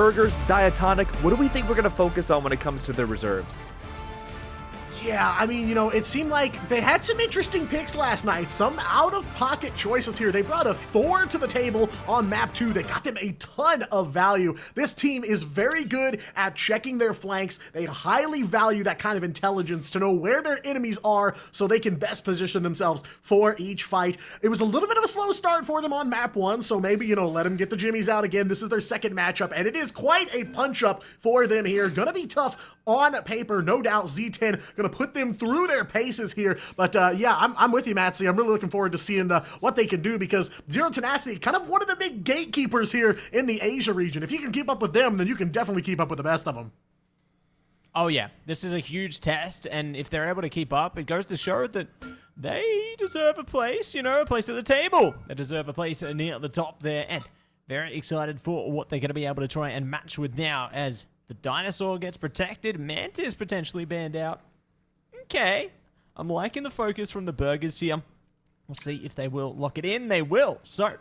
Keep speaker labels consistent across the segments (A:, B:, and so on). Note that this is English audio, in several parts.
A: Burgers, Diatonic, what do we think we're going to focus on when it comes to their reserves?
B: Yeah, I mean, you know, it seemed like they had some interesting picks last night. Some out-of-pocket choices here. They brought a Thor to the table on map 2. They got them a ton of value. This team is very good at checking their flanks. They highly value that kind of intelligence to know where their enemies are so they can best position themselves for each fight. It was a little bit of a slow start for them on map 1, so maybe, you know, let them get the jimmies out again. This is their second matchup, and it is quite a punch-up for them here. Gonna be tough on paper, no doubt. Z10 gonna put them through their paces here, but yeah, I'm with you, Matsy. I'm really looking forward to seeing what they can do, because Zero Tenacity, kind of one of the big gatekeepers here in the Asia region. If you can keep up with them, then you can definitely keep up with the best of them.
C: Oh yeah, this is a huge test, and if they're able to keep up, it goes to show that they deserve a place, you know, a place at the table. They deserve a place near the top there, and very excited for what they're going to be able to try and match with now, as the Dinosaur gets protected, Mantis potentially banned out. Okay, I'm liking the focus from the Burgers here. We'll see if they will lock it in. They will. So,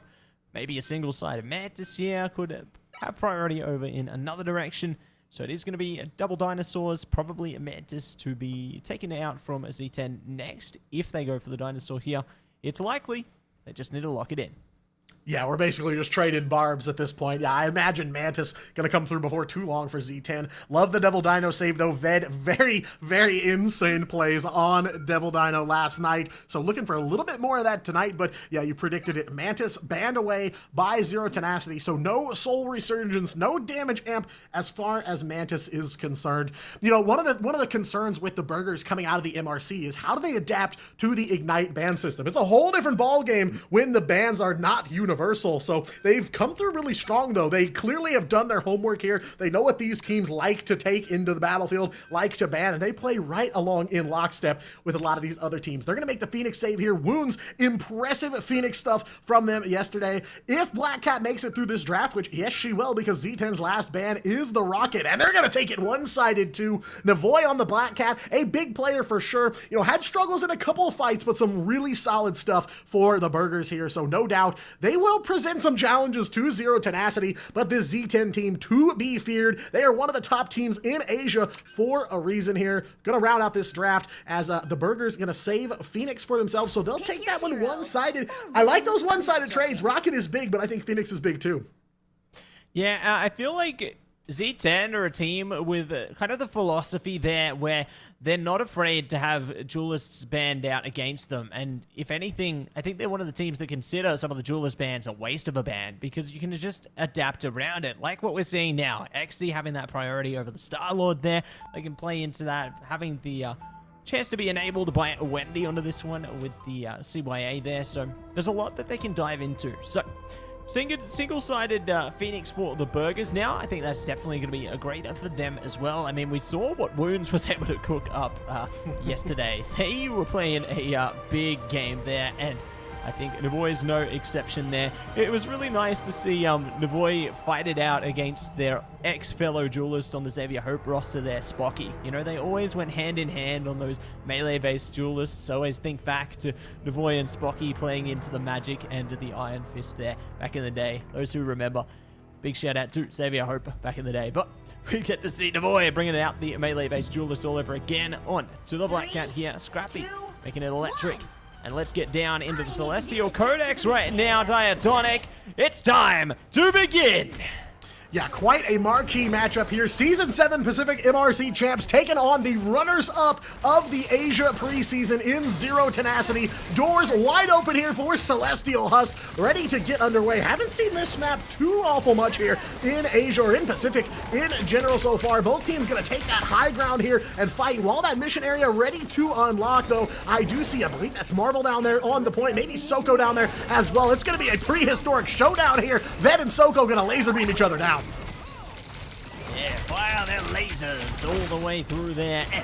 C: maybe a single-sided Mantis here could have priority over in another direction. So it is going to be a double Dinosaurs, probably a Mantis to be taken out from a Z10 next. If they go for the Dinosaur here, it's likely they just need to lock it in.
B: Yeah, we're basically just trading barbs at this point. Yeah, I imagine Mantis gonna come through before too long for Z10. Love the Devil Dino save, though. Ved, very, very insane plays on Devil Dino last night. So looking for a little bit more of that tonight, but yeah, you predicted it. Mantis banned away by Zero Tenacity, so no Soul Resurgence, no damage amp as far as Mantis is concerned. You know, one of the concerns with the Burgers coming out of the MRC is how do they adapt to the Ignite ban system? It's a whole different ball game when the bans are not universal. So they've come through really strong, though. They clearly have done their homework here. They know what these teams like to take into the battlefield, like to ban, and they play right along in lockstep with a lot of these other teams. They're going to make the Phoenix save here. Wounds, impressive Phoenix stuff from them yesterday. If Black Cat makes it through this draft, which yes, she will, because Z10's last ban is the Rocket, and they're going to take it one-sided too. Navoy on the Black Cat, a big player for sure. You know, had struggles in a couple of fights, but some really solid stuff for the Burgers here. So no doubt they will present some challenges to Zero Tenacity, but this Z10 team to be feared. They are one of the top teams in Asia for a reason here. Gonna round out this draft as the Burgers gonna save Phoenix for themselves, so they'll take that one one-sided. I like those one-sided trades. Rocket is big, but I think Phoenix is big too.
C: Yeah, I feel like Z10 are a team with kind of the philosophy there where they're not afraid to have duelists banned out against them. And if anything, I think they're one of the teams that consider some of the duelist bans a waste of a ban, because you can just adapt around it, like what we're seeing now. XC having that priority over the Star-Lord there. They can play into that, having the chance to be enabled by Wendy onto this one with the CYA there. So there's a lot that they can dive into. So single-sided Phoenix for the Burgers now. I think that's definitely going to be a greater for them as well. I mean, we saw what Wounds was able to cook up yesterday. They were playing a big game there, and I think Navoy is no exception there. It was really nice to see Navoy fight it out against their ex-fellow duelist on the Xavier Hope roster there, Spocky. You know, they always went hand in hand on those melee-based duelists. Always think back to Navoy and Spocky playing into the Magic and the Iron Fist there back in the day. Those who remember, big shout out to Xavier Hope back in the day. But we get to see Navoy bringing out the melee-based duelist all over again. On to the Black Cat here, Scrappy, making it electric. And let's get down into the Celestial Codex right now, Diatonic. It's time to begin.
B: Yeah, quite a marquee matchup here. Season 7 Pacific MRC champs taking on the runners-up of the Asia preseason in Zero Tenacity. Doors wide open here for Celestial Husk, ready to get underway. Haven't seen this map too awful much here in Asia, or in Pacific in general so far. Both teams going to take that high ground here and fight while that mission area ready to unlock, though. I do see, I believe that's Marvel down there on the point, maybe Soko down there as well. It's going to be a prehistoric showdown here. Ved and Soko going to laser beam each other down.
C: Yeah, fire their lasers all the way through there. And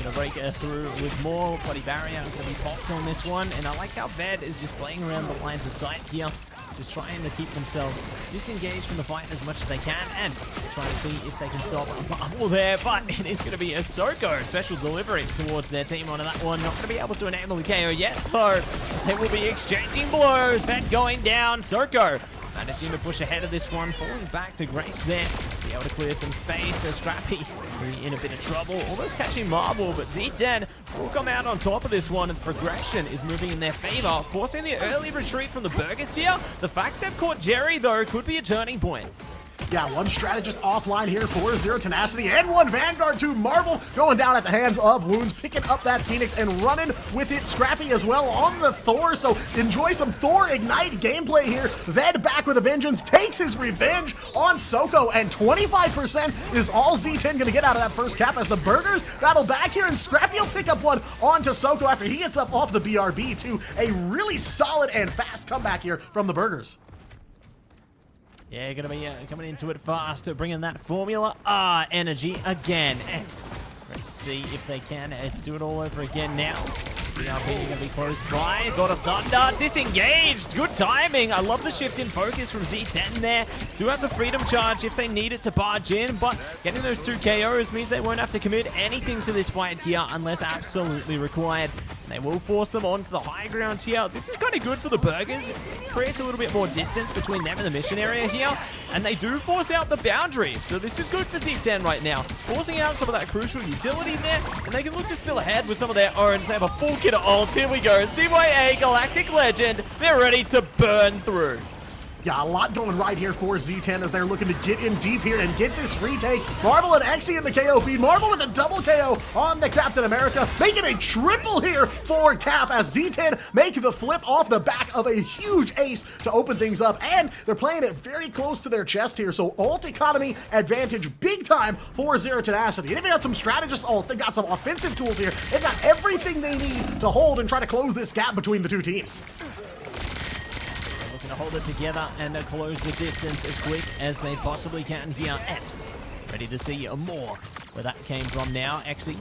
C: gonna break through with more. Body barrier gonna be popped on this one. And I like how Ved is just playing around the lines of sight here. Just trying to keep themselves disengaged from the fight as much as they can, and trying to see if they can stop a bubble there. But it is going to be a Soko special delivery towards their team on that one. Not going to be able to enable the KO yet, though. They will be exchanging blows. Vet going down. Soko managing to push ahead of this one, falling back to Grace there. be able to clear some space. So Scrappy really in a bit of trouble, almost catching Marble, but Z10 will come out on top of this one, and progression is moving in their favor, forcing the early retreat from the Burgers here. The fact they've caught Jerry, though, could be a turning point.
B: Yeah, one strategist offline here for Zero Tenacity, and one Vanguard to Marvel going down at the hands of Wounds, picking up that Phoenix and running with it. Scrappy as well on the Thor, so enjoy some Thor Ignite gameplay here. Ved back with a vengeance, takes his revenge on Soko, and 25% is all Z10 going to get out of that first cap as the Burgers battle back here, and Scrappy will pick up one onto Soko after he gets up off the BRB too. A really solid and fast comeback here from the Burgers.
C: Yeah, gonna be coming into it fast, bringing that Formula R energy again. And ready to see if they can do it all over again now. BRB gonna be close by. Got a Thunder, disengaged. Good timing. I love the shift in focus from Z10 there. Do have the Freedom Charge if they need it to barge in, but getting those 2 KOs means they won't have to commit anything to this fight here unless absolutely required. They will force them onto the high ground here. This is kind of good for the Burgers. It creates a little bit more distance between them and the mission area here. And they do force out the boundary. So this is good for Z10 right now. Forcing out some of that crucial utility there. And they can look to spill ahead with some of their own. They have a full kit of ult. Here we go. CYA Galactic Legend. They're ready to burn through.
B: Yeah, a lot going right here for Z10 as they're looking to get in deep here and get this retake. Marvel and Exy in the KO feed. Marvel with a double KO on the Captain America, making a triple here for Cap as Z10 make the flip off the back of a huge ace to open things up, and they're playing it very close to their chest here, so ult economy advantage big time for Zero Tenacity. They've got some strategist ults, they've got some offensive tools here, they've got everything they need to hold and try to close this gap between the two teams.
C: To hold it together and close the distance as quick as they possibly can here. And ready to see more where that came from now. Exy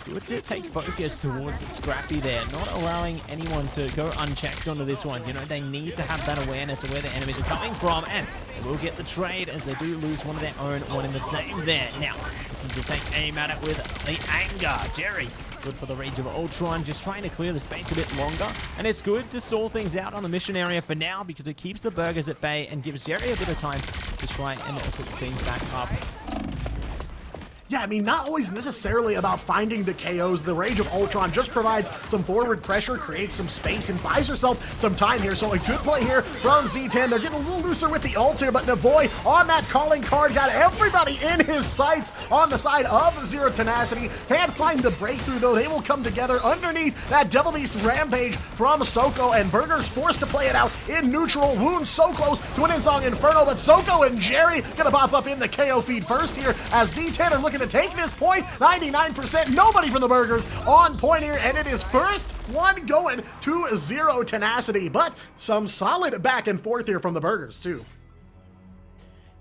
C: good to take focus towards Scrappy there, not allowing anyone to go unchecked onto this one. You know, they need to have that awareness of where the enemies are coming from, and they will get the trade as they do lose one of their own, one in the same there. Now, looking to take aim at it with the anger. Jerry, good for the range of Ultron, just trying to clear the space a bit longer. And it's good to stall things out on the mission area for now because it keeps the Burgers at bay and gives Jerry a bit of time to try and put things back up.
B: Yeah, I mean, not always necessarily about finding the KOs. The Rage of Ultron just provides some forward pressure, creates some space, and buys herself some time here. So a good play here from Z10. They're getting a little looser with the ults here, but Navoy on that calling card got everybody in his sights on the side of Zero Tenacity. Can't find the breakthrough, though. They will come together underneath that Devil Beast Rampage from Soko, and Burger's forced to play it out in neutral. Wounds so close to an Insong Inferno, but Soko and Jerry gonna pop up in the KO feed first here as Z10 are looking to take this point. 99%, nobody from the Burgers on point here, and it is first one going to Zero Tenacity, but some solid back and forth here from the Burgers too.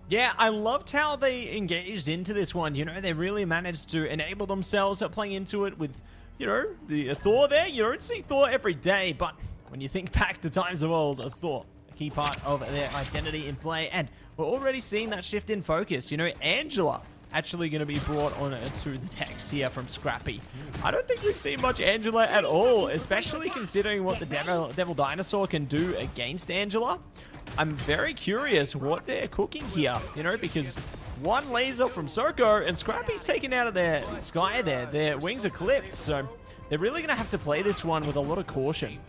C: Yeah, I loved how they engaged into this one. You know, they really managed to enable themselves playing into it with, you know, the Thor there. You don't see Thor every day, but when you think back to times of old, Thor, a key part of their identity in play, and we're already seeing that shift in focus. You know, Angela actually going to be brought on to the text here from Scrappy. I don't think we've seen much Angela at all, especially considering what the Devil Dinosaur can do against Angela. I'm very curious what they're cooking here, you know, because one laser from Soko and Scrappy's taken out of their sky there. Their wings are clipped, so they're really going to have to play this one with a lot of caution.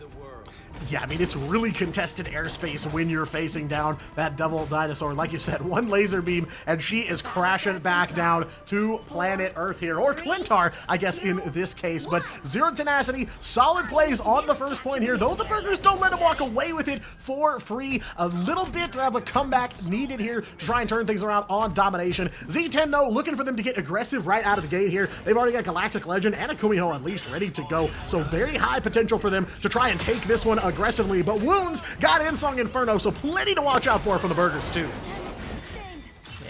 B: Yeah, I mean, it's really contested airspace when you're facing down that Devil Dinosaur. Like you said, one laser beam, and she is crashing back down to planet Earth here, or Clintar, I guess, in this case. But Zero Tenacity, solid plays on the first point here, though the Burgers don't let him walk away with it for free. A little bit of a comeback needed here to try and turn things around on domination. Z10, though, looking for them to get aggressive right out of the gate here. They've already got Galactic Legend and a Kumiho Unleashed ready to go, so very high potential for them to try and take this one aggressively, but Wounds got Insong Inferno, so plenty to watch out for from the Burgers too.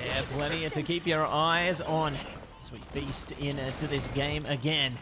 C: Yeah, plenty to keep your eyes on as we feast into this game again.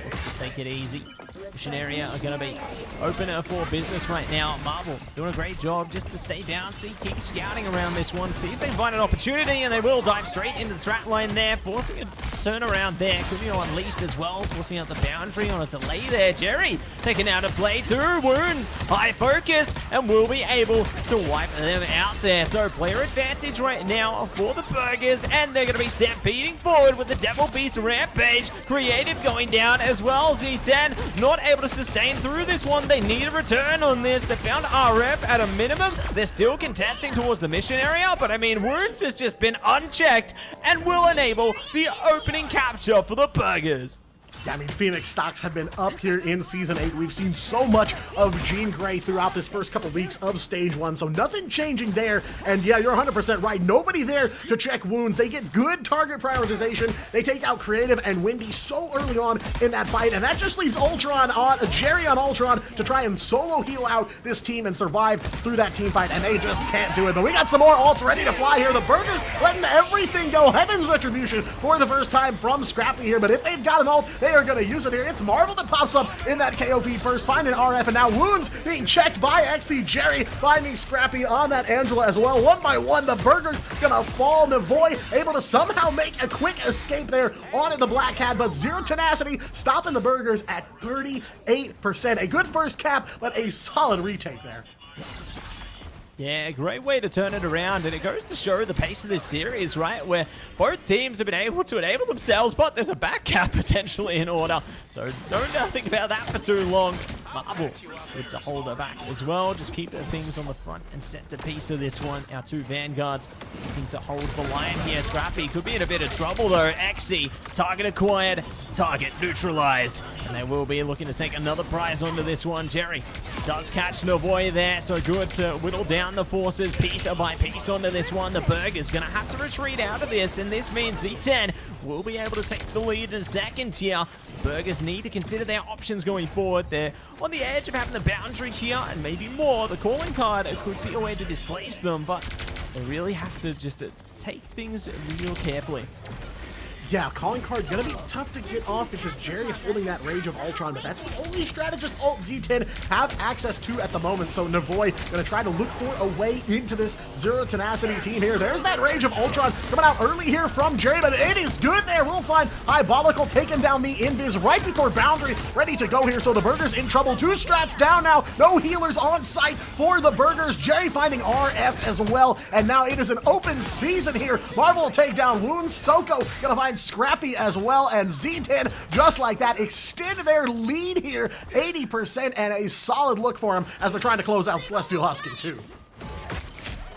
C: To take it easy. Mission area are going to be open for business right now. Marvel doing a great job just to stay down. See, keep scouting around this one. See if they find an opportunity, and they will dive straight into the trap line there, forcing a turnaround there. Kumio unleashed as well, forcing out the boundary on a delay there. Jerry taking out a play, 2 wounds, high focus, and will be able to wipe them out there. So player advantage right now for the Burgers, and they're going to be stampeding forward with the Devil Beast Rampage. Creative going down as well. Z10 not able to sustain through this one. They need a return on this. They found RF at a minimum. They're still contesting towards the mission area, but I mean, Wounds has just been unchecked and will enable the opening capture for the Burgers.
B: Yeah, I mean, Phoenix stocks have been up here in Season 8. We've seen so much of Jean Grey throughout this first couple weeks of Stage 1, so nothing changing there. And yeah, you're 100% right. Nobody there to check Wounds. They get good target prioritization. They take out Creative and Windy so early on in that fight, and that just leaves Jerry on Ultron to try and solo heal out this team and survive through that team fight, and they just can't do it. But we got some more ults ready to fly here. The Burgers letting everything go. Heaven's Retribution for the first time from Scrappy here, but if they've got an ult, they are going to use it here. It's Marvel that pops up in that KO feed first, finding RF, and now Wounds being checked by XC. Jerry finding Scrappy on that Angela as well. One by one, the Burgers gonna fall. Navoy able to somehow make a quick escape there on the Black Cat, but Zero Tenacity stopping the Burgers at 38%. A good first cap, but a solid retake there.
C: Yeah, great way to turn it around, and it goes to show the pace of this series, right? Where both teams have been able to enable themselves, but there's a back cap potentially in order. So don't think about that for too long. Marvel good to hold her back as well. Just keep things on the front and center piece of this one. Our 2 Vanguards looking to hold the line here. Scrappy could be in a bit of trouble though. Xe, target acquired, target neutralized. And they will be looking to take another prize onto this one. Jerry does catch Navoy there, so good to whittle down the forces piece by piece onto this one. The Burger's gonna have to retreat out of this, and this means Z10 will be able to take the lead in a second here. Burgers need to consider their options going forward. They're on the edge of having the boundary here, and maybe more. The calling card could be a way to displace them, but they really have to just take things real carefully.
B: Yeah, calling card's gonna be tough to get off because Jerry is holding that Rage of Ultron, but that's the only strategist ult Z10 have access to at the moment. So Navoy gonna try to look for a way into this Zero Tenacity team here. There's that Rage of Ultron coming out early here from Jerry, but it is good there. We'll find Diabolical taking down the Invis right before Boundary, ready to go here. So the Burgers in trouble. 2 strats down now. No healers on site for the Burgers. Jerry finding RF as well, and now it is an open season here. Marvel will take down Wounds. Soko gonna find Scrappy as well, and Z10 just like that extend their lead here, 80%, and a solid look for them as they're trying to close out Celestial Husky too.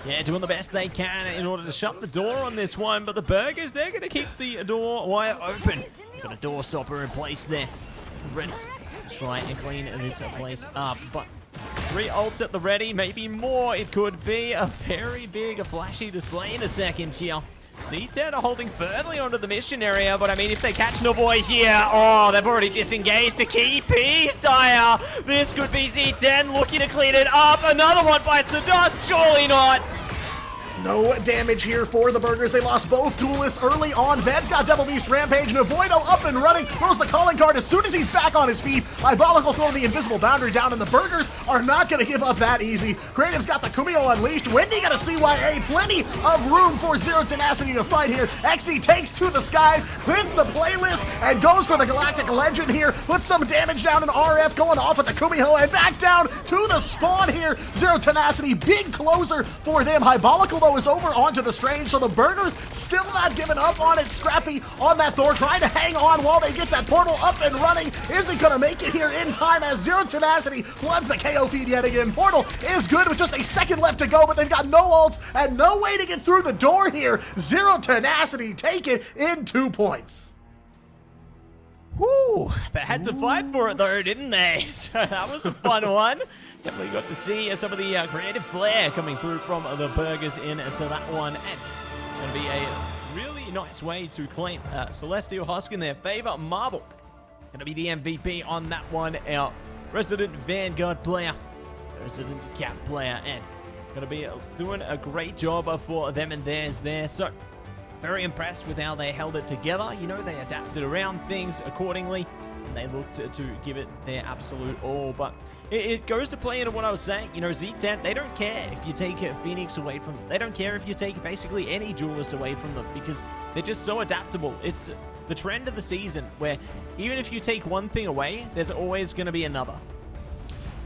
C: Yeah, doing the best they can in order to shut the door on this one, but the Burgers, they're going to keep the door wide open. Got a door stopper in place there. Ready to try and clean this place up, but 3 ults at the ready, maybe more. It could be a very big, flashy display in a second here. Z10 are holding firmly onto the mission area, but I mean, if they catch Navoy here, oh, they've already disengaged a key piece, Dire. This could be Z10 looking to clean it up. Another one bites the dust, surely not.
B: No damage here for the Burgers. They lost both duelists early on. Ved's got Devil Beast Rampage. Navoido up and running. Throws the calling card as soon as he's back on his feet. Diabolical throwing the invisible boundary down, and the Burgers are not going to give up that easy. Creative's got the Kumio unleashed. Wendy got a CYA. Plenty of room for Zero Tenacity to fight here. Xe takes to the skies, cleans the playlist, and goes for the Galactic Legend here. Puts some damage down in RF, going off at the Kumio, and back down to the spawn here. Zero Tenacity, big closer for them. Diabolical, though, is over onto the Strange, so the Burgers still not giving up on it. Scrappy on that Thor, trying to hang on while they get that portal up and running. Isn't gonna make it here in time as Zero Tenacity floods the KO feed yet again. Portal is good with just a second left to go, but they've got no ults and no way to get through the door here. Zero Tenacity take it in 2 points.
C: Whew, they had to fight for it though, didn't they? So that was a fun one. Definitely got to see some of the creative flair coming through from the Burgers into that one. And it's going to be a really nice way to claim Celestial Husk in their favor. Marvel going to be the MVP on that one. Our resident Vanguard player, resident Cap player, and going to be doing a great job for them and theirs there. So very impressed with how they held it together. You know, they adapted around things accordingly. They looked to give it their absolute all, but it goes to play into what I was saying. You know, Z10, they don't care if you take Phoenix away from them. They don't care if you take basically any duelist away from them because they're just so adaptable. It's the trend of the season where even if you take one thing away, there's always going to be another.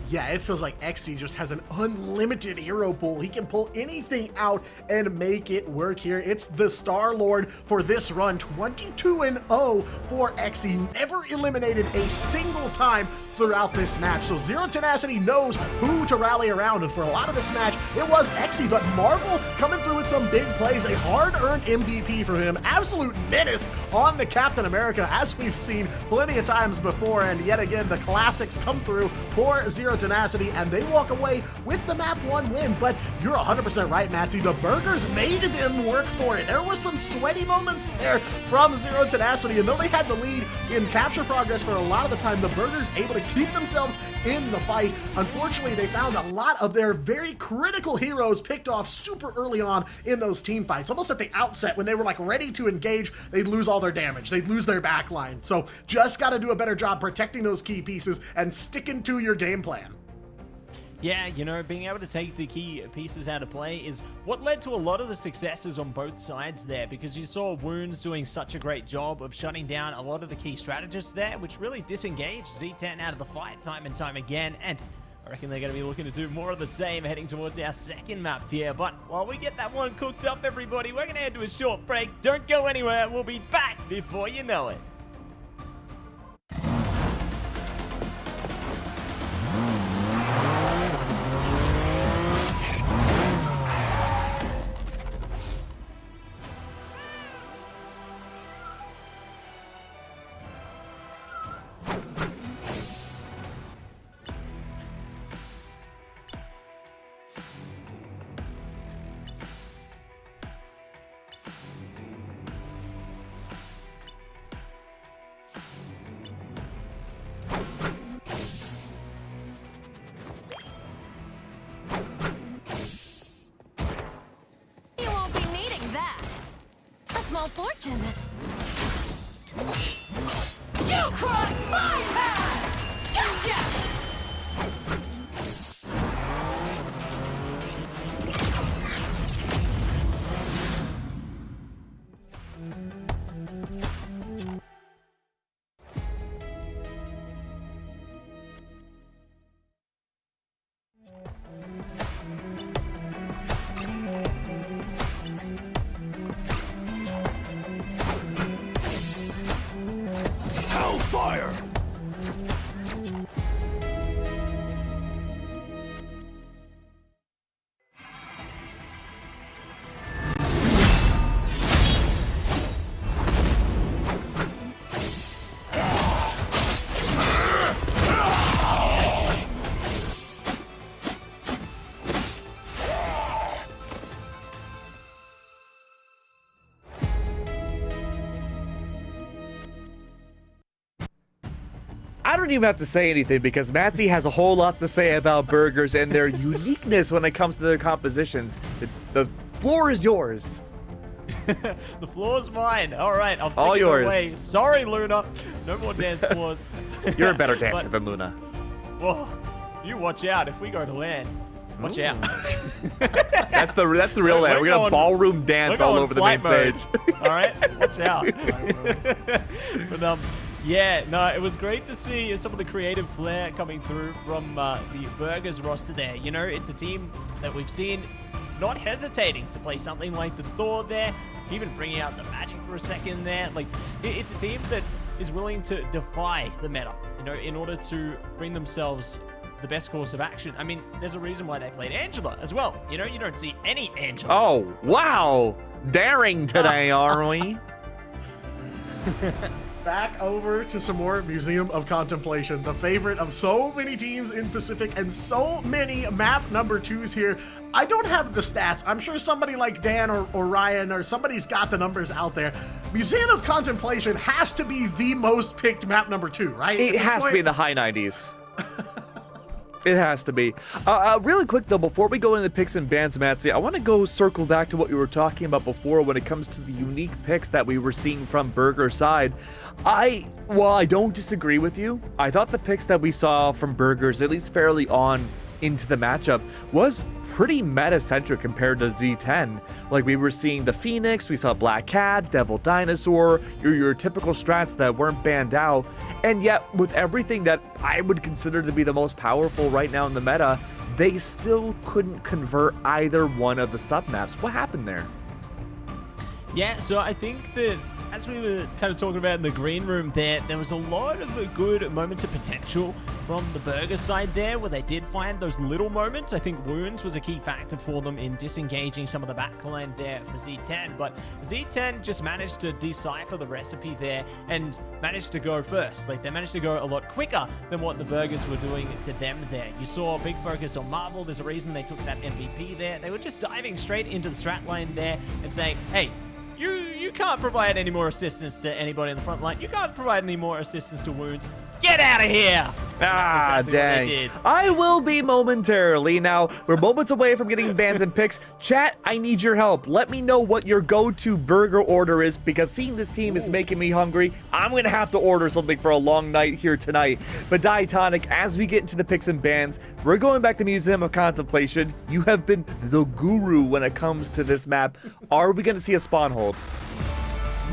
B: Yeah, it feels like XD just has an unlimited hero pool. He can pull anything out and make it work here. It's the Star-Lord for this run, 22-0 for XD. Never eliminated a single time throughout this match. So Zero Tenacity knows who to rally around, and for a lot of this match, it was XD, but Marvel coming through with some big plays. A hard-earned MVP from him. Absolute menace on the Captain America, as we've seen plenty of times before, and yet again, the classics come through for Zero Tenacity, and they walk away with the map 1 win. But you're 100% right, Matsy. The burgers made them work for it. There was some sweaty moments there from Zero Tenacity, and though they had the lead in capture progress for a lot of the time, the burgers able to keep themselves in the fight. Unfortunately, they found a lot of their very critical heroes picked off super early on in those team fights. Almost at the outset, when they were like ready to engage, they'd lose all their damage. They'd lose their backline. So just got to do a better job protecting those key pieces and sticking to your game plan.
C: Yeah, you know, being able to take the key pieces out of play is what led to a lot of the successes on both sides there, because you saw Wounds doing such a great job of shutting down a lot of the key strategists there, which really disengaged Z10 out of the fight time and time again, and I reckon they're going to be looking to do more of the same heading towards our second map here. But while we get that one cooked up, everybody, we're going to head to a short break. Don't go anywhere. We'll be back before you know it.
D: Fortune. You crossed my path! Gotcha!
E: Hellfire!
A: I don't even have to say anything because Matsy has a whole lot to say about burgers and their uniqueness when it comes to their compositions. The floor is yours.
C: The floor's mine. All right, I'll take
A: All
C: it
A: yours.
C: away. Sorry, Luna. No more dance floors.
A: You're a better dancer than Luna.
C: Whoa, you watch out if we go to land. Watch out.
A: That's the real land. We're gonna ballroom dance all over the main stage.
C: All right, watch out. But yeah, no, it was great to see some of the creative flair coming through from the Burgers roster there. You know, it's a team that we've seen not hesitating to play something like the Thor there, even bringing out the Magic for a second there. Like, it's a team that is willing to defy the meta, you know, in order to bring themselves the best course of action. I mean, there's a reason why they played Angela as well. You know, you don't see any Angela.
A: Oh, wow. Daring today, are we?
B: Back over to some more Museum of Contemplation, the favorite of so many teams in Pacific and so many map number 2s here. I don't have the stats. I'm sure somebody like Dan or Ryan or somebody's got the numbers out there. Museum of Contemplation has to be the most picked map number 2, right?
A: It has to be in the high 90s. It has to be. Really quick though, before we go into the picks and bans, Matsy, I want to go circle back to what we were talking about before when it comes to the unique picks that we were seeing from Burger's side. While I don't disagree with you, I thought the picks that we saw from Burger's, at least fairly on into the matchup, was pretty meta-centric compared to Z10. Like, we were seeing the Phoenix, we saw Black Cat, Devil Dinosaur, your typical strats that weren't banned out, and yet with everything that I would consider to be the most powerful right now in the meta, they still couldn't convert either one of the submaps. What happened there?
C: Yeah, so I think that as we were kind of talking about in the green room there was a lot of good moments of potential from the Burger side there, where they did find those little moments. I think wounds was a key factor for them in disengaging some of the backline there for Z10, but Z10 just managed to decipher the recipe there and managed to go first. Like, they managed to go a lot quicker than what the Burgers were doing to them there. You saw a big focus on Marvel. There's a reason they took that MVP there. They were just diving straight into the strat lane there and saying, hey, you can't provide any more assistance to anybody in the front line. You can't provide any more assistance to wounds. Get out of here!
A: Ah,
C: exactly
A: dang. I will be momentarily. Now, we're moments away from getting bans and picks. Chat, I need your help. Let me know what your go-to burger order is, because seeing this team is making me hungry. I'm going to have to order something for a long night here tonight. But Diatonic, as we get into the picks and bans, we're going back to Museum of Contemplation. You have been the guru when it comes to this map. Are we going to see a spawn hold?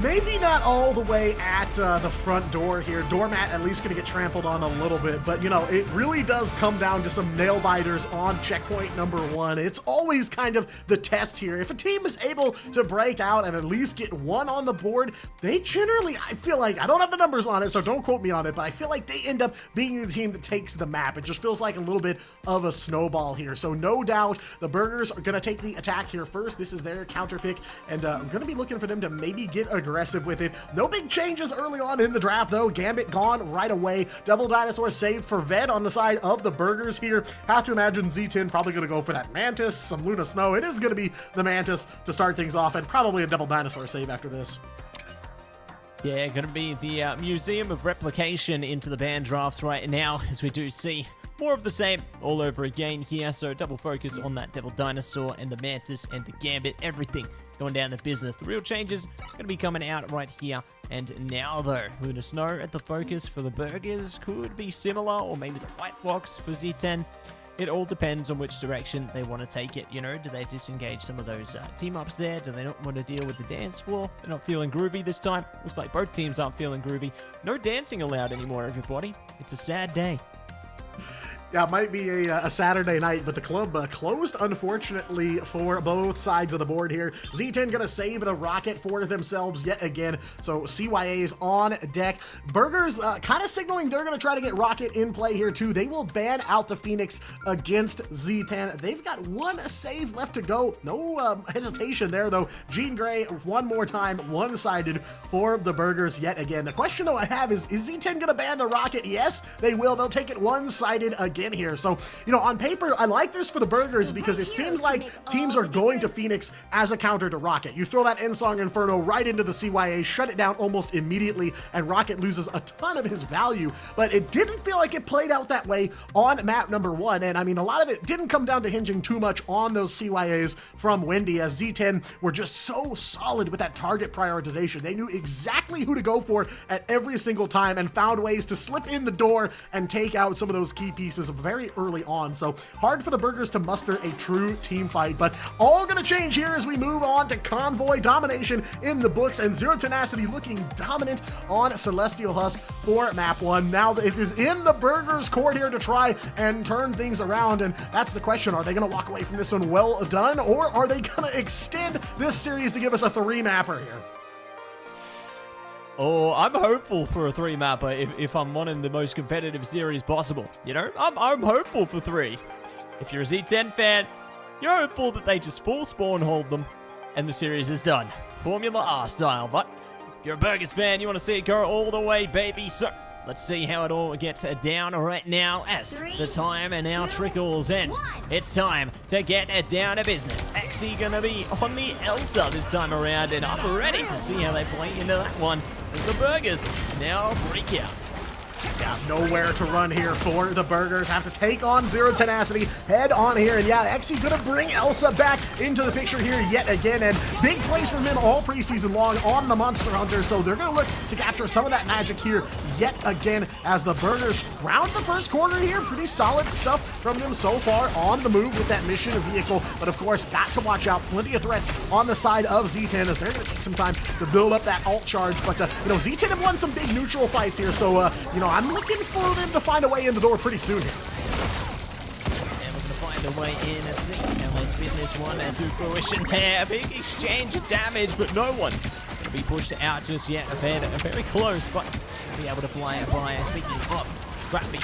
B: Maybe not all the way at the front door here. Doormat at least going to get trampled on a little bit, but you know, it really does come down to some nail biters on checkpoint number 1. It's always kind of the test here. If a team is able to break out and at least get one on the board, they generally, I feel like, I don't have the numbers on it, so don't quote me on it, but I feel like they end up being the team that takes the map. It just feels like a little bit of a snowball here. So no doubt the Burgers are going to take the attack here first. This is their counter pick, and I'm going to be looking for them to maybe get aggressive with it. No big changes early on in the draft though. Gambit gone right away. Devil Dinosaur saved for Ved on the side of the Burgers here. Have to imagine Z10 probably going to go for that Mantis, some Luna Snow. It is going to be the Mantis to start things off, and probably a Devil Dinosaur save after this.
C: Yeah, going to be the Museum of Replication into the ban drafts right now, as we do see more of the same all over again here. So double focus on that Devil Dinosaur and the Mantis and the Gambit, everything going down the business. The real changes going to be coming out right here and now though. Luna Snow at the focus for the Burgers could be similar, or maybe the White Fox for Z10. It all depends on which direction they want to take it. You know, do they disengage some of those team-ups there? Do they not want to deal with the dance floor? They're not feeling groovy this time. Looks like both teams aren't feeling groovy. No dancing allowed anymore, everybody. It's a sad day.
B: Yeah, it might be a Saturday night, but the club closed, unfortunately, for both sides of the board here. Z10 gonna save the rocket for themselves yet again, so CYA's on deck. Burgers kind of signaling they're gonna try to get rocket in play here too. They will ban out the Phoenix against Z10. They've got one save left to go. No hesitation there though. Jean Grey one more time, one-sided for the Burgers yet again. The question though I have is Z10 gonna ban the rocket? Yes, they will. They'll take it one-sided again here. So, you know, on paper, I like this for the Burgers because it seems like teams are going to Phoenix as a counter to Rocket. You throw that Ensong Inferno right into the CYA, shut it down almost immediately, and Rocket loses a ton of his value. But it didn't feel like it played out that way on map number 1. And I mean, a lot of it didn't come down to hinging too much on those CYAs from Wendy, as Z10 were just so solid with that target prioritization. They knew exactly who to go for at every single time and found ways to slip in the door and take out some of those key pieces very early on. So hard for the Burgers to muster a true team fight, but all gonna change here as we move on to Convoy domination in the books, and Zero Tenacity looking dominant on Celestial Husk for map 1. Now it is in the Burgers' court here to try and turn things around, and that's the question. Are they gonna walk away from this one well done, or are they gonna extend this series to give us a 3-mapper here?
C: Oh, I'm hopeful for a 3-mapper if I'm wanting the most competitive series possible. You know, I'm hopeful for 3. If you're a Z10 fan, you're hopeful that they just full spawn hold them and the series is done. Formula R style. But if you're a Burgers fan, you want to see it go all the way, baby. So let's see how it all gets down right now as the time now trickles in. It's time to get down to business. Axie gonna be on the Elsa this time around, and I'm ready to see how they play into that one as the Burgers now break out.
B: Yeah, nowhere to run here for the Burgers. Have to take on Zero Tenacity head on here. And yeah, Exy gonna bring Elsa back into the picture here yet again. And big plays from him all preseason long on the Monster Hunter. So they're gonna look to capture some of that magic here yet again as the Burgers round the first quarter here. Pretty solid stuff from them so far on the move with that mission vehicle. But of course, got to watch out. Plenty of threats on the side of Z10 as they're gonna take some time to build up that ult charge. But Z10 have won some big neutral fights here. So I'm looking for them to find a way in the door pretty soon here.
C: And we're going to find a way in a seat. And we'll spin this one into fruition there. A big exchange of damage, but no one going to be pushed out just yet. Very close, but be able to fly a flyer. Speaking of Scrappy,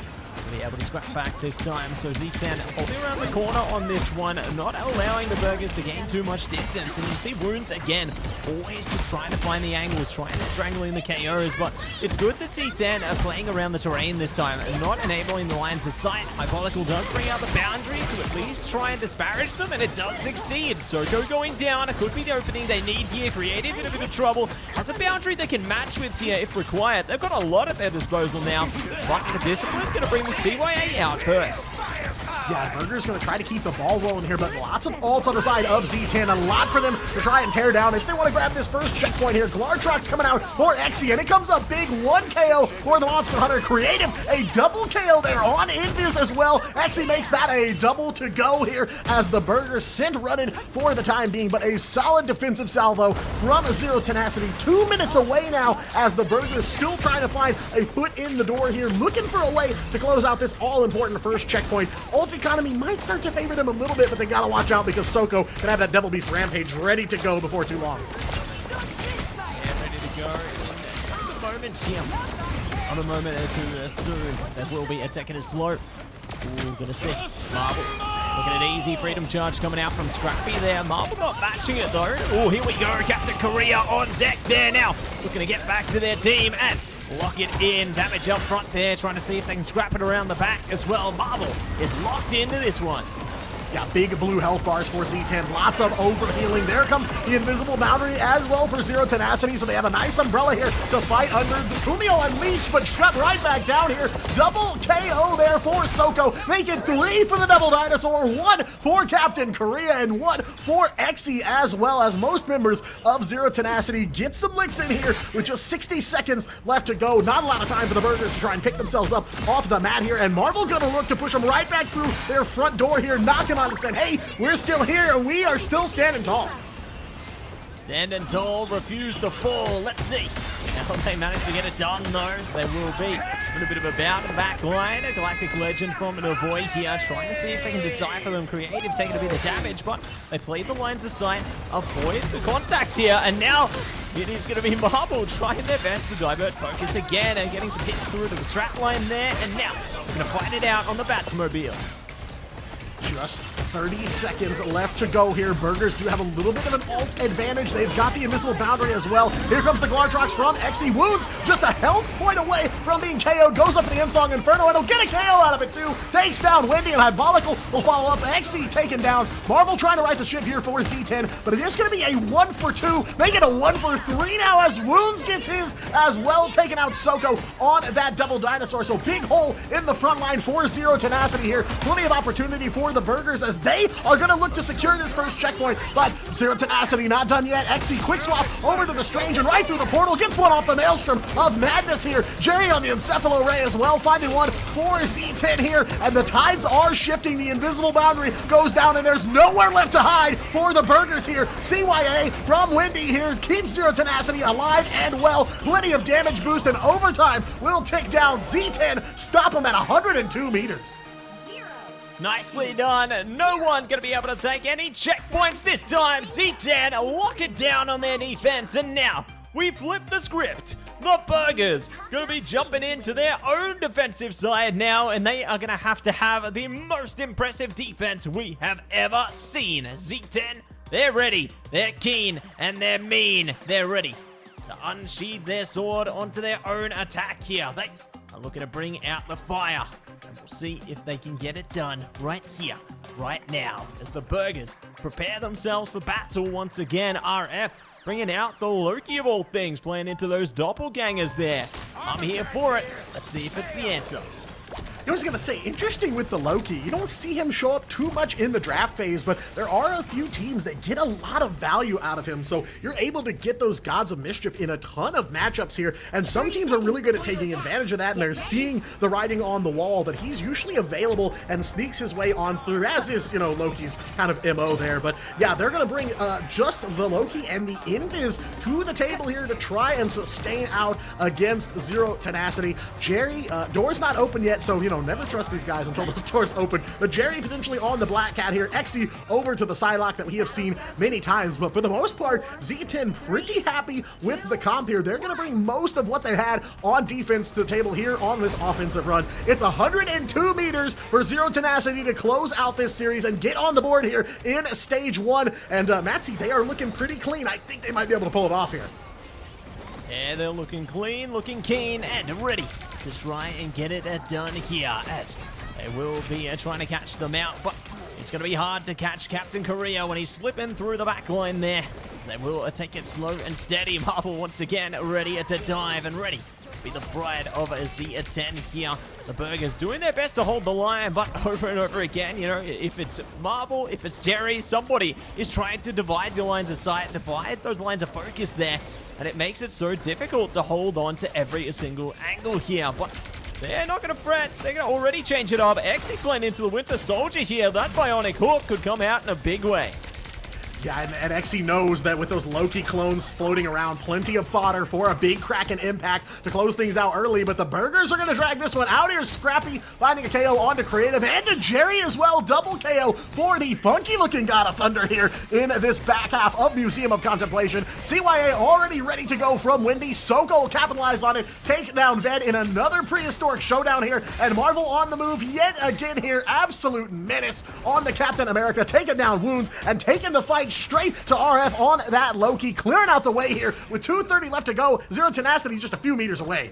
C: be able to scrap back this time. So Z10 holding around the corner on this one, not allowing the Burgers to gain too much distance. And you see Wounds again, always just trying to find the angles, trying to strangle in the KOs. But it's good that Z10 are playing around the terrain this time and not enabling the lines of sight. Hypothetical does bring out the boundary to at least try and disparage them, and it does succeed. Soko going down, it could be the opening they need here. Creative in a bit of trouble. Has a boundary they can match with here if required. They've got a lot at their disposal now. But the Discipline going to bring the CYA out first.
B: Yeah, Burger's going to try to keep the ball rolling here, but lots of ults on the side of Z10. A lot for them to try and tear down if they want to grab this first checkpoint here. Glartrox coming out for Exy, and it comes up big. 1 KO for the Monster Hunter. Creative, a double KO there on Invis as well. Exy makes that a double to go here as the Burgers sent running for the time being, but a solid defensive salvo from Zero Tenacity. 2 minutes away now as the Burgers still trying to find a foot in the door here, looking for a way to close out this all-important first checkpoint. Ult economy might start to favor them a little bit, but they gotta watch out because Soko can have that Devil Beast Rampage ready to go before too long.
C: Yeah, ready to go in the moment here. On a moment or two soon. There will be a second slow. Ooh, gonna see Marvel. Looking at easy freedom charge coming out from Scrappy there. Marvel not matching it though. Oh, here we go. Captain Korea on deck there now. Looking to get back to their team and lock it in. Damage up front there, trying to see if they can scrap it around the back as well. Marvel is locked into this one.
B: Yeah, big blue health bars for Z10. Lots of overhealing. There comes the invisible boundary as well for Zero Tenacity. So they have a nice umbrella here to fight under the Kumio Unleashed, but shut right back down here. Double KO there for Soko. Make it 3 for the Devil Dinosaur, 1 for Captain Korea, and 1 for Exy as well, as most members of Zero Tenacity get some licks in here with just 60 seconds left to go. Not a lot of time for the Burgers to try and pick themselves up off the mat here, and Marvel gonna look to push them right back through their front door here, knocking on and saying, hey, we're still here, and we are still standing tall.
C: Standing tall, refuse to fall. Let's see how they manage to get it done, though. They will be a little bit of a bound back line. A Galactic Legend from an Avoid here, trying to see if they can decipher them. Creative taking a bit of damage, but they played the lines of sight, avoid the contact here, and now it is going to be Marble trying their best to divert focus again and getting some hits through to the strap line there, and now going to fight it out on the Batsmobile.
B: Just 30 seconds left to go here. Burgers do have a little bit of an ult advantage. They've got the invisible boundary as well. Here comes the Glartrox from Exy. Wounds just a health point away from being KO'd. Goes up to the Insong Inferno and he'll get a KO out of it too. Takes down Wendy, and Hypolical will follow up. Exy taken down. Marvel trying to right the ship here for Z10, but it is going to be a 1 for 2. Make it a 1 for 3 now as Wounds gets his as well, taking out Soko on that double dinosaur. So big hole in the front line for Zero Tenacity here. Plenty of opportunity for the Burgers as they are going to look to secure this first checkpoint, but Zero Tenacity not done yet. Exy quick swap over to the Strange and right through the portal, gets one off the Maelstrom of Madness here. Jerry on the Encephalo Ray as well, finding one for Z10 here, and the tides are shifting. The invisible boundary goes down and there's nowhere left to hide for the Burgers here. CYA from Wendy here keeps Zero Tenacity alive and well. Plenty of damage boost, and overtime will tick down. Z10 stop him at 102 meters.
C: Nicely done. No one going to be able to take any checkpoints this time. Z10 lock it down on their defense, and now we flip the script. The Burgers going to be jumping into their own defensive side now, and they are going to have the most impressive defense we have ever seen. Z10, they're ready, they're keen, and they're mean. They're ready to unsheathe their sword onto their own attack here. They are looking to bring out the fire, and we'll see if they can get it done right here, right now, as the Burgers prepare themselves for battle once again. RF bringing out the Loki of all things, playing into those doppelgangers there. I'm here for it. Let's see if it's the answer.
B: I was gonna say, interesting with the Loki. You don't see him show up too much in the draft phase, but there are a few teams that get a lot of value out of him, so you're able to get those Gods of Mischief in a ton of matchups here, and some teams are really good at taking advantage of that, and they're seeing the writing on the wall that he's usually available and sneaks his way on through, as is, you know, Loki's kind of MO there. But yeah, they're gonna bring just the Loki and the Invis to the table here to try and sustain out against Zero Tenacity. Jerry, door's not open yet, so, you know, never trust these guys until those doors open. But Jerry potentially on the Black Cat here. Exy over to the Psylocke that we have seen many times. But for the most part, Z10 pretty happy with the comp here. They're going to bring most of what they had on defense to the table here on this offensive run. It's 102 meters for Zero Tenacity to close out this series and get on the board here in stage 1. And Matsy, they are looking pretty clean. I think they might be able to pull it off here.
C: Yeah, they're looking clean, looking keen, and ready to try and get it done here, as they will be trying to catch them out, but it's going to be hard to catch Captain Korea when he's slipping through the back line there. They will take it slow and steady. Marvel once again ready to dive and ready to be the bride of Z10 here. The Burgers doing their best to hold the line, but over and over again, you know, if it's Marvel, if it's Jerry, somebody is trying to divide your lines of sight, divide those lines of focus there, and it makes it so difficult to hold on to every single angle here. But they're not going to fret. They're going to already change it up. X is playing into the Winter Soldier here. That Bionic Hook could come out in a big way.
B: Yeah, and Exy knows that with those Loki clones floating around, plenty of fodder for a big Kraken impact to close things out early, but the Burgers are going to drag this one out here. Scrappy finding a KO onto Creative, and to Jerry as well. Double KO for the funky-looking God of Thunder here in this back half of Museum of Contemplation. CYA already ready to go from Wendy. Soko will capitalize on it, take down Ved in another prehistoric showdown here, and Marvel on the move yet again here. Absolute menace on the Captain America, taking down Wounds and taking the fight straight to RF on that Loki, clearing out the way here with 2:30 left to go. Zero Tenacity just a few meters away.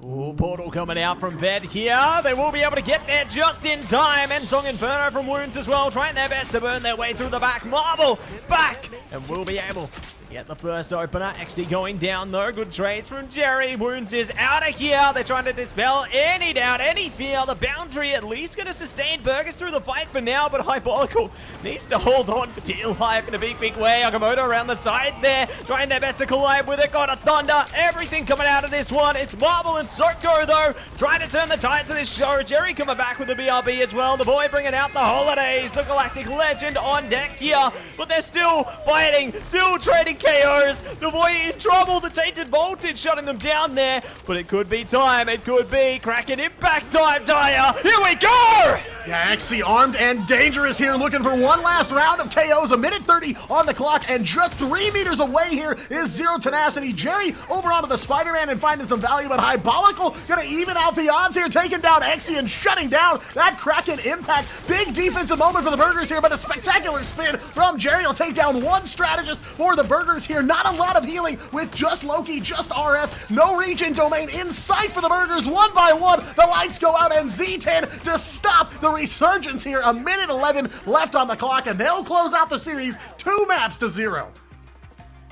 C: Ooh, portal coming out from Ved here. They will be able to get there just in time. And Song Inferno from Wounds as well, trying their best to burn their way through the back. Marvel back, and will be able to get the first opener. Actually going down though. Good trades from Jerry. Wounds is out of here. They're trying to dispel any doubt, any fear. The boundary at least going to sustain Burgers through the fight for now, but Hypolical needs to hold on for dear life in a big way. Okamoto around the side there, trying their best to collide with it. Got a Thunder. Everything coming out of this one. It's Marvel and Soko though, trying to turn the tides of this show. Jerry coming back with the BRB as well. The boy bringing out the holidays. The Galactic Legend on deck here, but they're still fighting, still trading KOs. The boy in trouble. The Tainted Voltage shutting them down there, but it could be time. It could be Kraken impact time. Dyer, here we go!
B: Yeah, Exy armed and dangerous here, looking for one last round of KOs. A minute 30 on the clock, and just 3 meters away here is Zero Tenacity. Jerry over onto the Spider-Man and finding some value, but Hypolical gonna even out the odds here, taking down Exy and shutting down that Kraken impact. Big defensive moment for the Burgers here, but a spectacular spin from Jerry will take down one strategist for the Burgers here. Not a lot of healing with just Loki, just RF. No region domain in sight for the Burgers. One by one, the lights go out, and Z10 to stop the resurgence here. A minute 11 left on the clock, and they'll close out the series 2 maps to 0.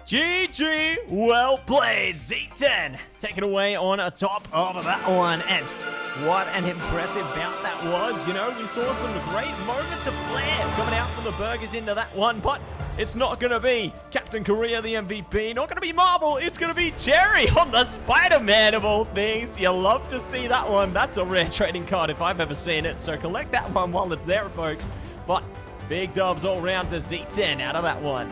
C: GG, well played. Z10 taken away on top of that one, and what an impressive bout that was. You know, we saw some great moments of flair coming out from the Burgers into that one, but it's not going to be Captain Korea, the MVP. Not going to be Marvel. It's going to be Jerry on the Spider-Man of all things. You love to see that one. That's a rare trading card if I've ever seen it. So collect that one while it's there, folks. But big dubs all round to Z10 out of that one.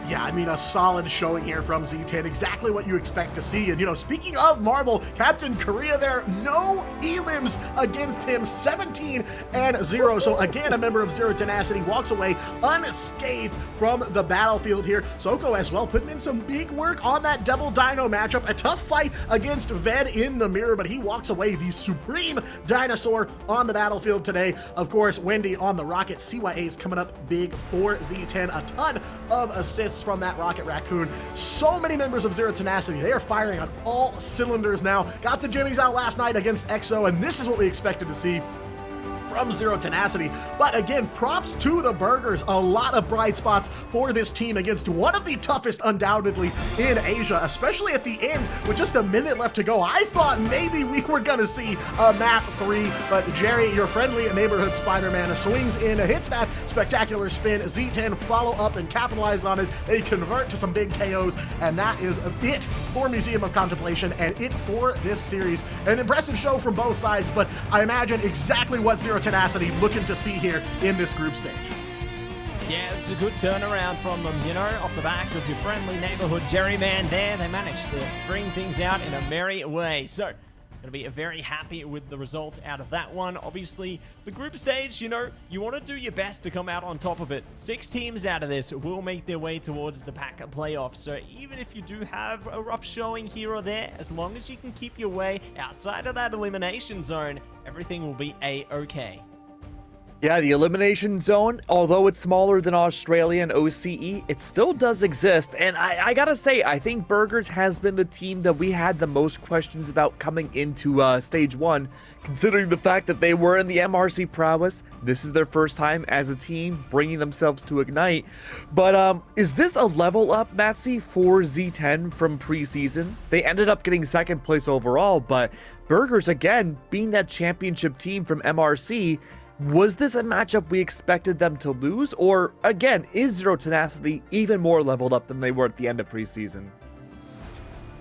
B: Yeah, I mean, a solid showing here from Z10. Exactly what you expect to see. And, you know, speaking of Marvel, Captain Korea there, no elims against him, 17-0. So, again, a member of Zero Tenacity walks away unscathed from the battlefield here. Soko as well, putting in some big work on that Devil Dino matchup. A tough fight against Ved in the mirror, but he walks away the supreme dinosaur on the battlefield today. Of course, Wendy on the rocket. CYA is coming up big for Z10. A ton of assists from that Rocket Raccoon. So many members of Zero Tenacity. They are firing on all cylinders now. Got the jimmies out last night against EXO, and this is what we expected to see from Zero Tenacity. But again, props to the Burgers. A lot of bright spots for this team against one of the toughest undoubtedly in Asia, especially at the end with just a minute left to go. I thought maybe we were going to see a map 3, but Jerry, your friendly neighborhood Spider-Man, swings in, hits that spectacular spin. Z10 follow up and capitalize on it. They convert to some big KOs, and that is it for Museum of Contemplation and it for this series. An impressive show from both sides, but I imagine exactly what Zero Tenacity looking to see here in this group stage.
C: Yeah, it's a good turnaround from them, you know, off the back of your friendly neighborhood Jerry man there. They managed to bring things out in a merry way. So, going to be very happy with the result out of that one. Obviously, the group stage, you know, you want to do your best to come out on top of it. 6 teams out of this will make their way towards the pack playoffs. So even if you do have a rough showing here or there, as long as you can keep your way outside of that elimination zone, everything will be A-okay.
A: Yeah, the elimination zone, although it's smaller than Australia and OCE, it still does exist. And I gotta say, I think Burgers has been the team that we had the most questions about coming into Stage 1, considering the fact that they were in the MRC prowess. This is their first time as a team bringing themselves to Ignite. But is this a level up, Matsy, for Z10 from preseason? They ended up getting 2nd place overall, but Burgers, again, being that championship team from MRC, was this a matchup we expected them to lose? Or, again, is Zero Tenacity even more leveled up than they were at the end of preseason?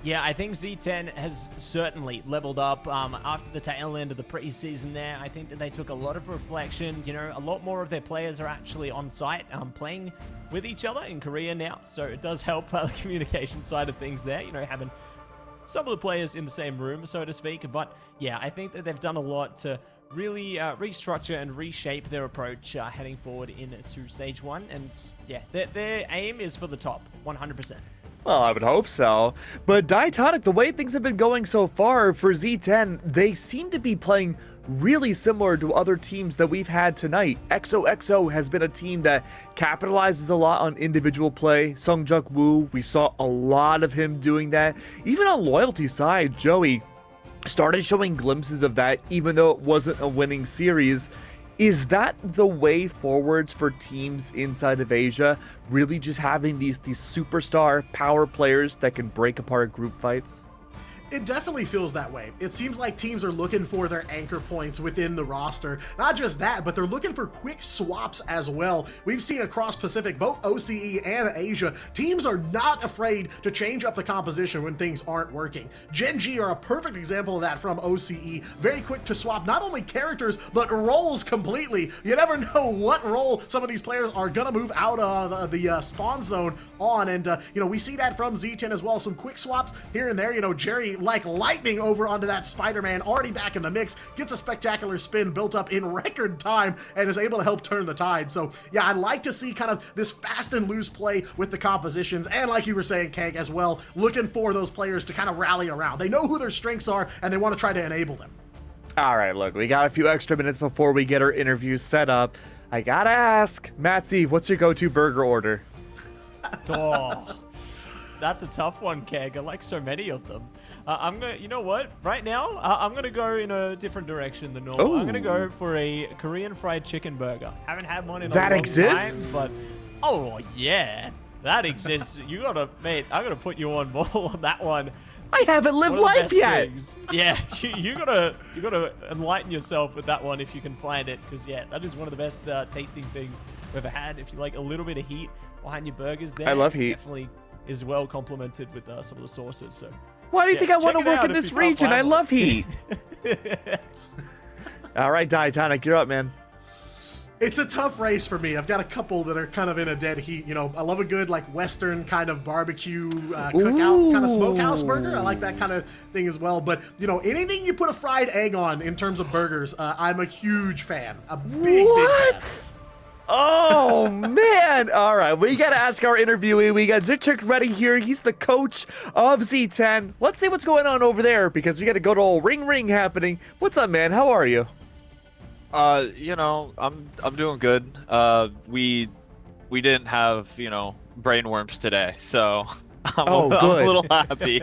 C: Yeah, I think Z10 has certainly leveled up after the tail end of the preseason there. I think that they took a lot of reflection. You know, a lot more of their players are actually on site playing with each other in Korea now. So it does help the communication side of things there, you know, having some of the players in the same room, so to speak. But yeah, I think that they've done a lot to really restructure and reshape their approach heading forward into Stage 1. And yeah, their aim is for the top, 100%.
A: Well, I would hope so. But Diatonic, the way things have been going so far for Z10, they seem to be playing really similar to other teams that we've had tonight. XOXO has been a team that capitalizes a lot on individual play. Sungjuk Woo, we saw a lot of him doing that. Even on loyalty side, Joey started showing glimpses of that, even though it wasn't a winning series. Is that the way forwards for teams inside of Asia? Really just having these superstar power players that can break apart group fights?
B: It definitely feels that way. It seems like teams are looking for their anchor points within the roster. Not just that, but they're looking for quick swaps as well. We've seen across Pacific, both OCE and Asia, teams are not afraid to change up the composition when things aren't working. Gen G are a perfect example of that from OCE. Very quick to swap not only characters, but roles completely. You never know what role some of these players are gonna move out of the spawn zone on. And, you know, we see that from Z10 as well. Some quick swaps here and there. You know, Jerry like lightning over onto that Spider-Man, already back in the mix, gets a spectacular spin built up in record time and is able to help turn the tide. So yeah, I'd like to see kind of this fast and loose play with the compositions, and like you were saying, Keg, as well, looking for those players to kind of rally around. They know who their strengths are and they want to try to enable them.
A: All right, look, we got a few extra minutes before we get our interview set up. I gotta ask, Matsy, what's your go-to burger order?
C: Oh, that's a tough one, Keg. I like so many of them. I'm gonna, you know what? Right now, I'm gonna go in a different direction than normal.
A: Ooh.
C: I'm gonna go for a Korean fried chicken burger. Haven't had one in a
A: That
C: long
A: exists?
C: time, but oh yeah, that exists. You gotta, mate. I'm gonna put you on ball on that one.
A: I haven't lived
C: One of the
A: life
C: best
A: yet.
C: things. Yeah, you gotta enlighten yourself with that one if you can find it, because yeah, that is one of the best tasting things we've ever had. If you like a little bit of heat behind your burgers, there,
A: I love
C: it
A: heat.
C: Definitely is well complemented with some of the sauces. So.
A: Why do you think I want to
C: check it
A: work
C: out
A: in
C: if
A: this
C: you can't
A: region? I
C: find
A: love
C: one.
A: heat. All right, Diatonic, you're up, man.
B: It's a tough race for me. I've got a couple that are kind of in a dead heat. You know, I love a good like Western kind of barbecue cookout kind of smokehouse burger. I like that kind of thing as well. But you know, anything you put a fried egg on in terms of burgers, I'm a huge fan. A big fan.
A: Oh, man. All right, we got to ask our interviewee. We got Zichik ready here. He's the coach of Z10. Let's see what's going on over there because we got a good old ring happening. What's up, man? How are you?
F: You know, I'm doing good. We didn't have, you know, brain worms today, so
A: Oh,
F: I'm
A: good.
F: a little happy.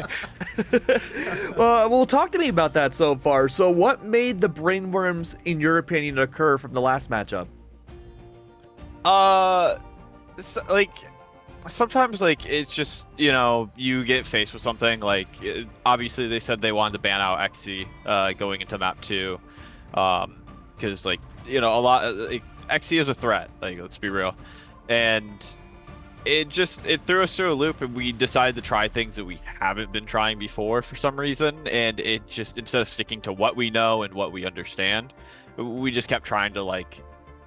A: Well, talk to me about that so far. So, what made the brainworms, in your opinion, occur from the last matchup?
F: Like sometimes like it's just you get faced with something like obviously they said they wanted to ban out XE going into map 2 because like a lot like, XE is a threat, like let's be real, and it threw us through a loop, and we decided to try things that we haven't been trying before for some reason, and it just, instead of sticking to what we know and what we understand, we just kept trying to like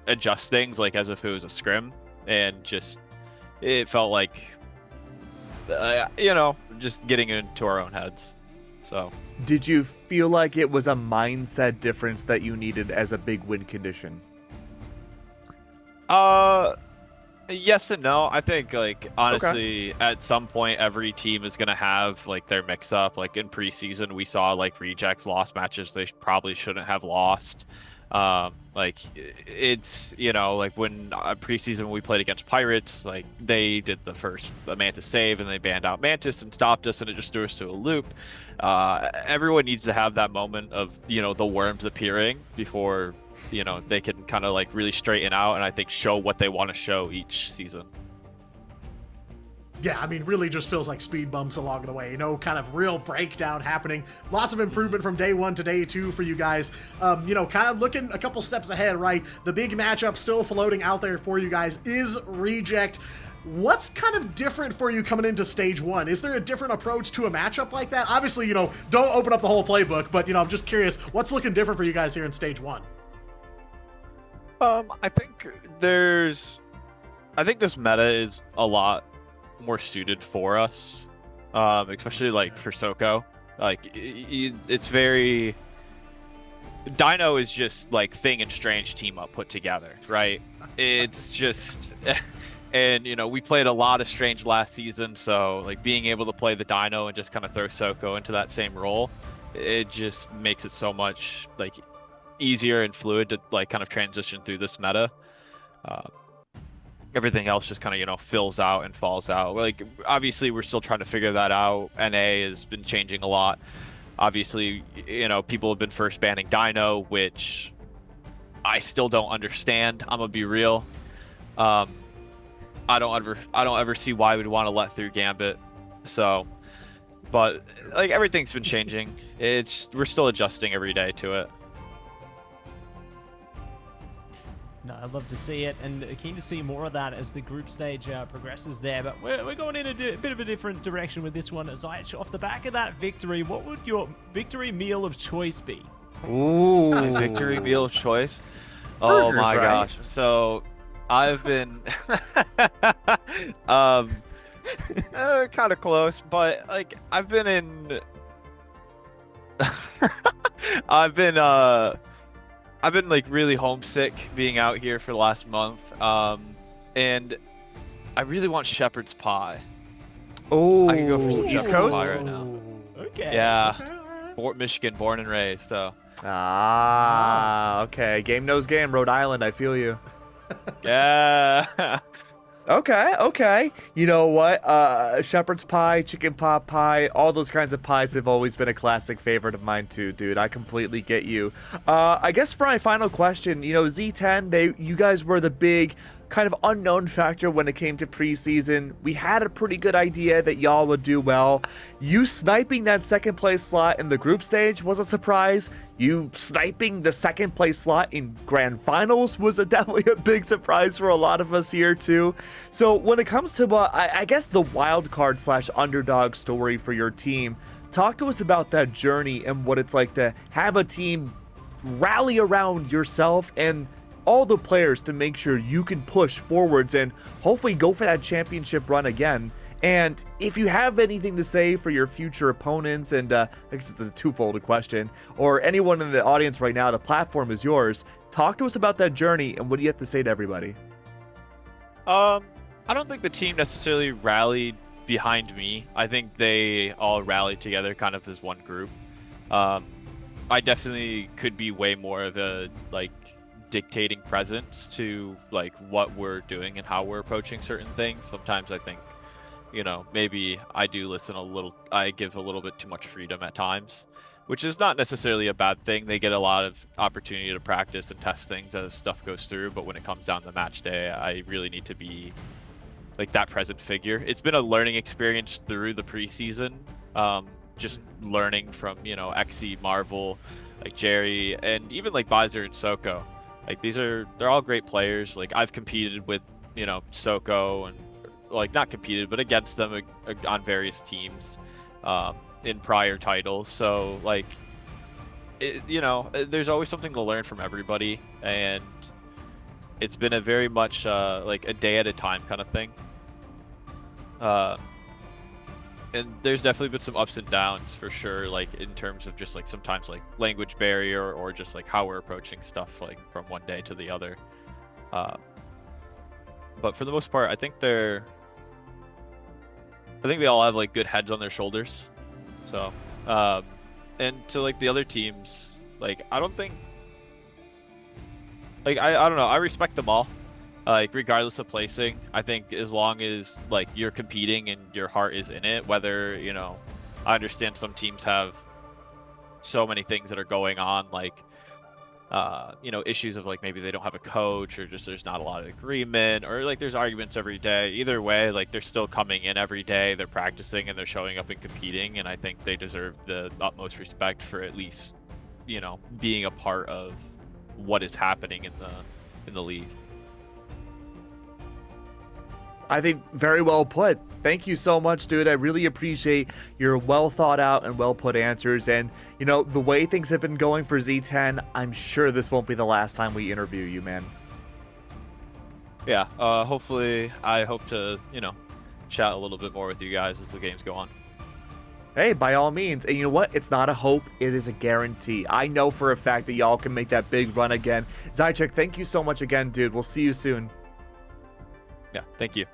F: adjust things like as if it was a scrim, and just it felt like just getting into our own heads. So
A: Did you feel like it was a mindset difference that you needed as a big win condition?
F: yes and no. I think like honestly at some point every team is going to have like their mix up. Like in preseason we saw like rejects lost matches they probably shouldn't have lost. Like it's like when preseason we played against Pirates, like they did the Mantis save and they banned out Mantis and stopped us, and it just threw us to a loop. Everyone needs to have that moment of the worms appearing before they can kind of like really straighten out and I think show what they want to show each season.
B: Yeah, I mean, really just feels like speed bumps along the way. No kind of real breakdown happening. Lots of improvement from day 1 to day 2 for you guys. Kind of looking a couple steps ahead, right? The big matchup still floating out there for you guys is Reject. What's kind of different for you coming into stage 1? Is there a different approach to a matchup like that? Obviously, don't open up the whole playbook, but, I'm just curious, what's looking different for you guys here in stage 1?
F: I think this meta is a lot more suited for us, especially like for Soko. Like it's very Dino is just like Thing and Strange team up put together, right? It's just and we played a lot of Strange last season, so like being able to play the Dino and just kind of throw Soko into that same role, it just makes it so much like easier and fluid to like kind of transition through this meta. Everything else just kind of fills out and falls out. Like obviously we're still trying to figure that out. NA has been changing a lot. Obviously people have been first banning Dino, which I still don't understand. I'm gonna be real. I don't ever see why we'd want to let through Gambit. So but like everything's been changing. We're still adjusting every day to it.
C: No, I'd love to see it, and keen to see more of that as the group stage progresses there. But we're going in a bit of a different direction with this one. Zayach, off the back of that victory, what would your victory meal of choice be?
A: Ooh.
F: My victory meal of choice?
A: Burgers,
F: Oh my
A: right?
F: gosh. So I've been kind of close, but like I've been like really homesick being out here for the last month, and I really want shepherd's pie.
A: Oh,
F: I can go for some
A: East
F: shepherd's
A: Coast?
F: pie right now.
C: Okay.
F: Yeah.
C: Okay, all right.
F: Fort Michigan, born and raised, so
A: Okay. Game knows game. Rhode Island, I feel you.
F: yeah.
A: Okay. You know what? Shepherd's pie, chicken pot pie, all those kinds of pies have always been a classic favorite of mine too, dude. I completely get you. I guess for my final question, Z10, you guys were the big kind of unknown factor when it came to preseason. We had a pretty good idea that y'all would do well. You sniping that second place slot in the group stage was a surprise. You sniping the second place slot in grand finals was definitely a big surprise for a lot of us here too. So when it comes to I guess the wild card / underdog story for your team, talk to us about that journey and what it's like to have a team rally around yourself and all the players to make sure you can push forwards and hopefully go for that championship run again. And if you have anything to say for your future opponents, and I guess it's a twofold question, or anyone in the audience right now, the platform is yours. Talk to us about that journey and what do you have to say to everybody?
F: I don't think the team necessarily rallied behind me. I think they all rallied together kind of as one group. I definitely could be way more of a like dictating presence to like what we're doing and how we're approaching certain things. Sometimes I think you know, maybe I do I give a little bit too much freedom at times, which is not necessarily a bad thing. They get a lot of opportunity to practice and test things as stuff goes through, but when it comes down to match day, I really need to be like that present figure. It's been a learning experience through the preseason, just learning from, you know, Xe, Marvel, like Jerry, and even like Bowser and Soko. Like they're all great players. Like I've competed with, you know, Soko, and like not competed, but against them on various teams in prior titles. So like, you know, there's always something to learn from everybody, and it's been a very much like a day at a time kind of thing. And there's definitely been some ups and downs for sure, like in terms of just like sometimes like language barrier or just like how we're approaching stuff like from one day to the other. But for the most part, I think they all have like good heads on their shoulders. So, and to like the other teams, like I don't think, like I don't know, I respect them all. Like regardless of placing, I think as long as like you're competing and your heart is in it, whether, you know, I understand some teams have so many things that are going on, like you know, issues of like maybe they don't have a coach, or just there's not a lot of agreement, or like there's arguments every day. Either way, like they're still coming in every day, they're practicing and they're showing up and competing, and I think they deserve the utmost respect for at least, you know, being a part of what is happening in the league.
A: I think very well put. Thank you so much, dude. I really appreciate your well thought out and well put answers. And, you know, the way things have been going for Z10, I'm sure this won't be the last time we interview you, man.
F: Yeah, hopefully I hope to, you know, chat a little bit more with you guys as the games go on.
A: Hey, by all means. And you know what? It's not a hope. It is a guarantee. I know for a fact that y'all can make that big run again. Zychek, thank you so much again, dude. We'll see you soon.
F: Yeah, thank you.